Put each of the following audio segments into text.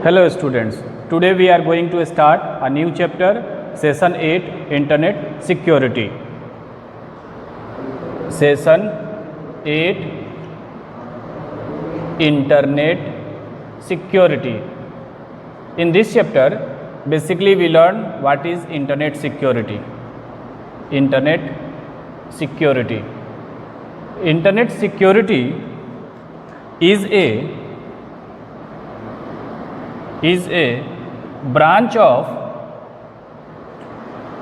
Hello students, today we are going to start a new chapter, session 8, Internet Security. Session 8, Internet Security. In this chapter, basically we learn what is Internet Security. Internet Security. Internet Security is a branch of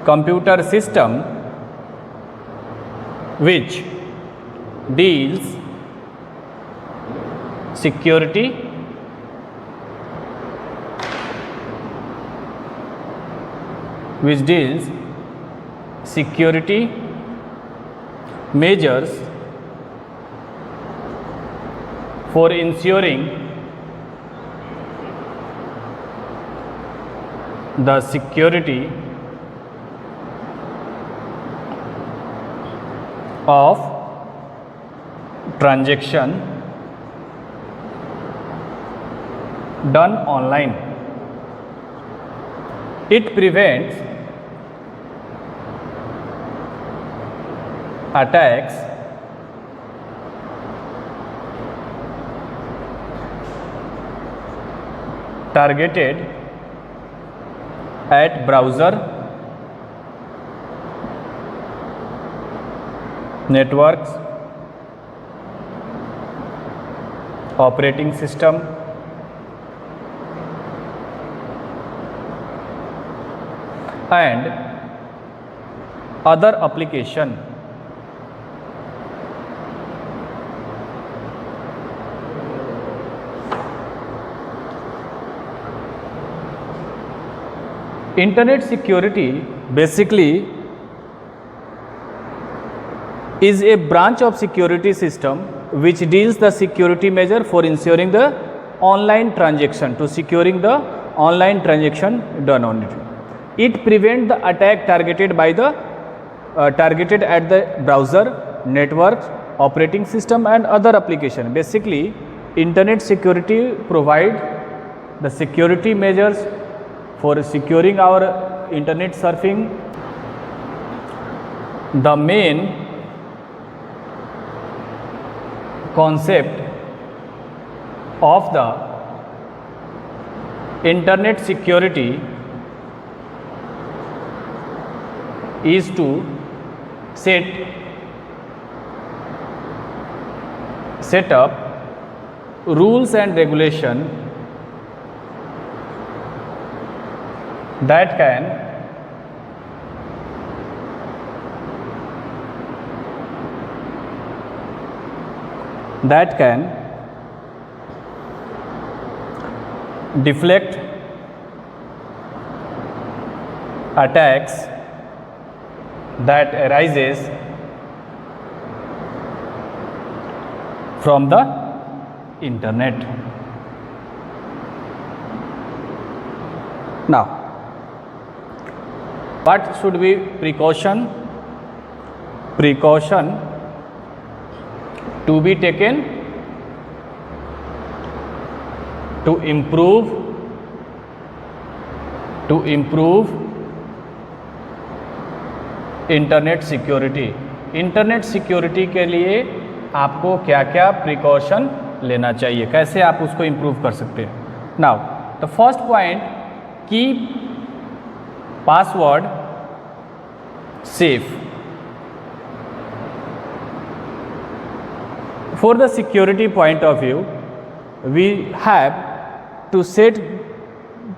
computer system which deals security measures for ensuring the security of transaction done online. It prevents attacks targeted at browser, networks, operating system, and other application. Internet security basically is a branch of security system which deals the security measure for ensuring the online transaction, to securing the online transaction done on it. It prevents the attack targeted at the browser, networks, operating system and other application. Basically, internet security provide the security measures for securing our internet surfing. The main concept of the internet security is to set up rules and regulation that can deflect attacks that arises from the internet. Now, what should be precaution to be taken to improve internet security के लिए आपको क्या क्या precaution लेना चाहिए, कैसे आप उसको इम्प्रूव कर सकते हैं. Now the first point, keep password safe. For the security point of view, we have to set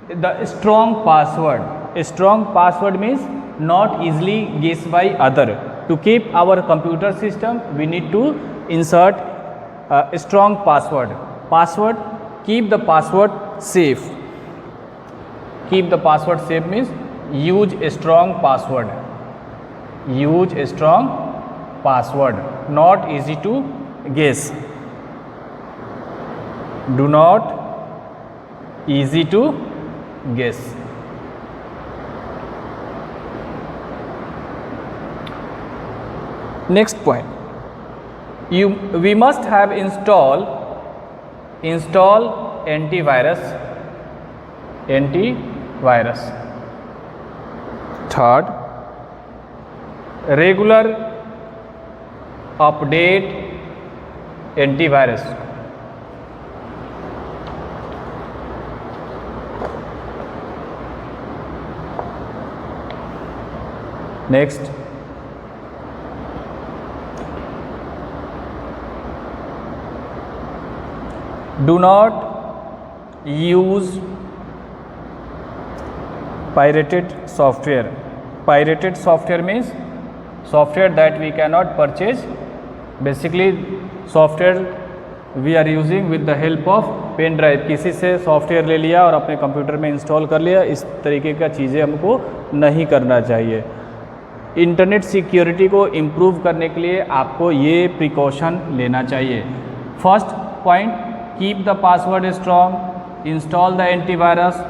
the strong password. A strong password means not easily guessed by other. To keep our computer system, we need to insert a strong password. Keep the password safe. Keep the password safe means use a strong password. Not easy to guess. Do not easy to guess. Next point, we must have install antivirus antivirus. Third, regular update antivirus. Next, do not use pirated software. Pirated software means software that we cannot purchase. Basically software we are using with the help of pen drive. किसी से software ले लिया और अपने computer में install कर लिया, इस तरीके का चीज़ें हमको नहीं करना चाहिए. इंटरनेट सिक्योरिटी को इम्प्रूव करने के लिए आपको ये प्रिकॉशन लेना चाहिए. First point, keep the password strong, install the antivirus,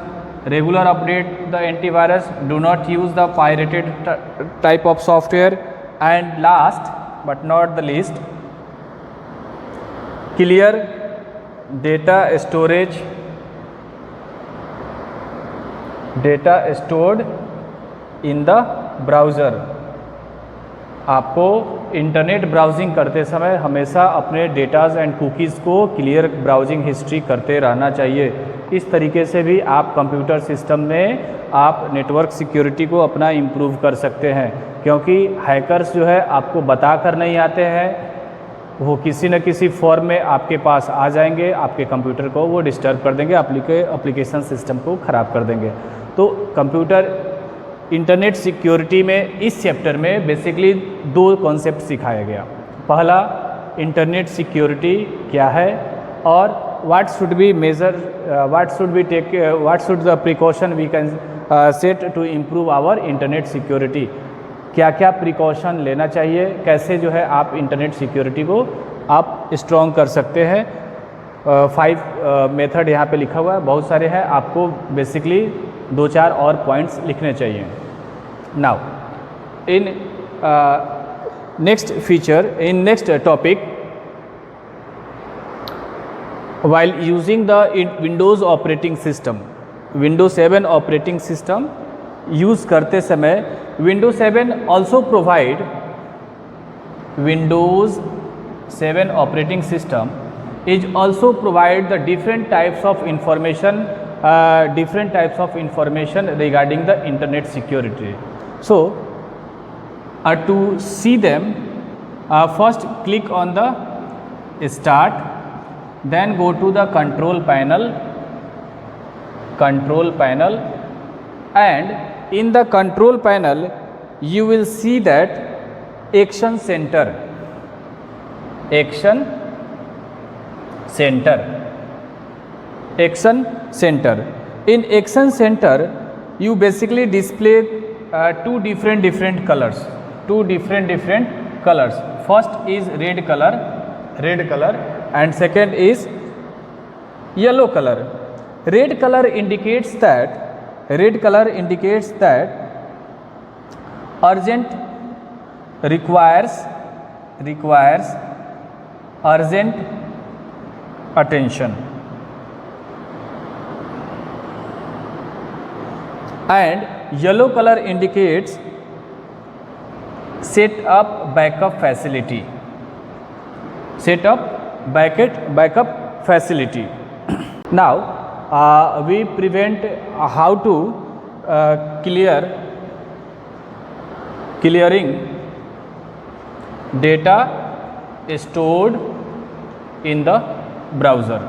regular update the antivirus, do not use the pirated type of software, and last but not the least, clear data storage, data stored in the browser. आपको internet browsing करते समय हमेशा अपने datas and cookies को clear browsing history करते रहना चाहिए. इस तरीके से भी आप कंप्यूटर सिस्टम में आप नेटवर्क सिक्योरिटी को अपना इम्प्रूव कर सकते हैं, क्योंकि हैकर्स जो है आपको बता कर नहीं आते हैं, वो किसी न किसी फॉर्म में आपके पास आ जाएंगे, आपके कंप्यूटर को वो डिस्टर्ब कर देंगे, एप्लीकेशन सिस्टम को ख़राब कर देंगे. तो कंप्यूटर इंटरनेट सिक्योरिटी में इस चैप्टर में बेसिकली दो कॉन्सेप्ट सिखाया गया. पहला, इंटरनेट सिक्योरिटी क्या है और what should be measure, what should the precaution we can set to improve our internet security. क्या क्या प्रिकॉशन लेना चाहिए, कैसे जो है आप इंटरनेट सिक्योरिटी को आप स्ट्रॉन्ग कर सकते हैं. 5 मेथड यहाँ पे लिखा हुआ है, बहुत सारे हैं, आपको बेसिकली 2-4 और पॉइंट्स लिखने चाहिए. Now in next feature, in next topic, while using the Windows operating system, Windows 7 operating system use करते समय Windows 7 also provide, Windows 7 operating system is also provide the different types of information regarding the internet security. So to see them, first click on the start, then go to the control panel, and in the control panel you will see that action center. In action center you basically display two different colors. First is red color and second is yellow color. Red color indicates that urgent requires urgent attention, and yellow color indicates set up backup facility. Now we prevent how to clearing data stored in the browser.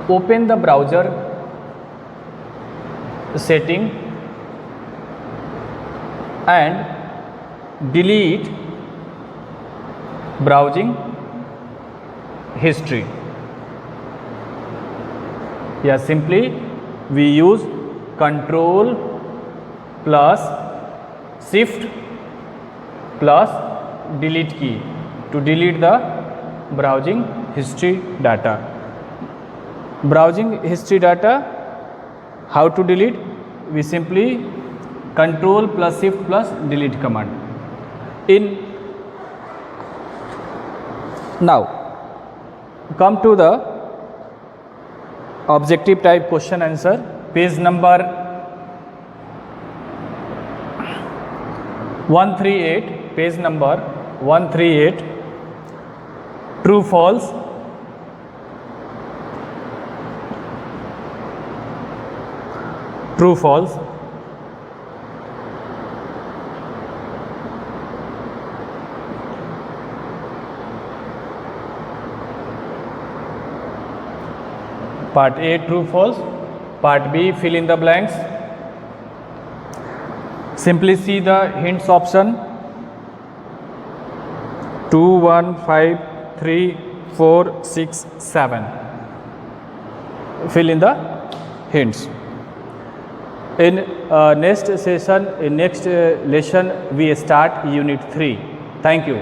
Open the browser setting and delete browsing history. Yeah, simply we use Control plus Shift plus delete key to delete the browsing history data. Browsing history data, how to delete? We simply Control plus Shift plus delete command. Now come to the objective type question answer, page number 138, page number 138, true false. True false. Part A, true false. Part B, fill in the blanks. Simply see the hints option. 2, 1, 5, 3, 4, 6, 7. Fill in the hints. In next session, in next lesson, we start unit 3. Thank you.